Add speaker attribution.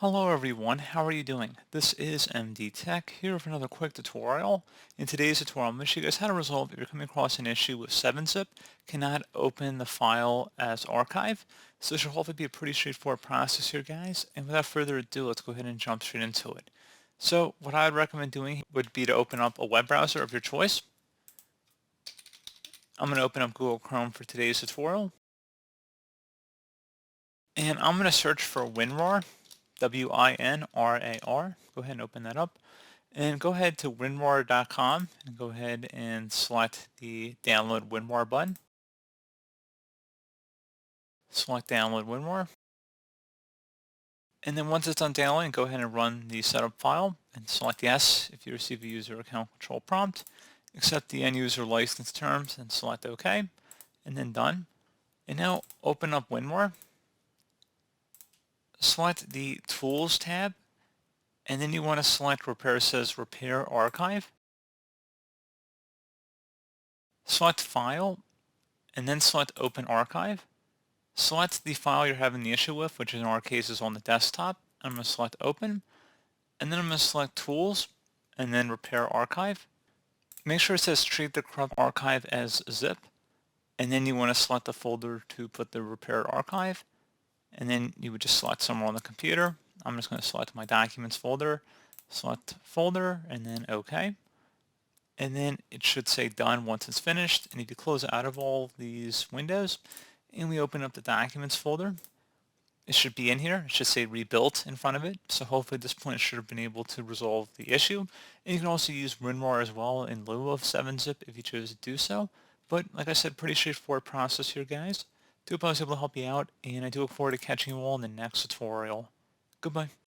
Speaker 1: Hello everyone, how are you doing? This is MD Tech here with another quick tutorial. In today's tutorial, I'm going to show you guys how to resolve if you're coming across an issue with 7-zip, cannot open the file as archive. So this should hopefully be a pretty straightforward process here, guys. And without further ado, let's go ahead and jump straight into it. So what I would recommend doing would be to open up a web browser of your choice. I'm going to open up Google Chrome for today's tutorial. And I'm going to search for WinRAR, WINRAR. Go ahead and open that up. And go ahead to winrar.com and go ahead and select the download WinRAR button. Select download WinRAR. And then once it's done downloading, go ahead and run the setup file and select yes if you receive a user account control prompt. Accept the end user license terms and select OK. And then done. And now open up WinRAR. Select the Tools tab. And then you want to select where it says Repair Archive. Select File. And then select Open Archive. Select the file you're having the issue with, which in our case is on the desktop. I'm going to select Open, and then I'm going to select Tools, and then Repair Archive. Make sure it says Treat the corrupt archive as zip, and then you want to select the folder to put the repaired archive, and then you would just select somewhere on the computer. I'm just going to select my Documents folder, select Folder, and then OK. And then it should say Done once it's finished, and if you close out of all these windows, and we open up the Documents folder, it should be in here. It should say Rebuilt in front of it. So hopefully at this point it should have been able to resolve the issue. And you can also use WinRAR as well in lieu of 7-zip if you choose to do so. But like I said, pretty straightforward process here, guys. Do hope I was able to help you out, and I do look forward to catching you all in the next tutorial. Goodbye.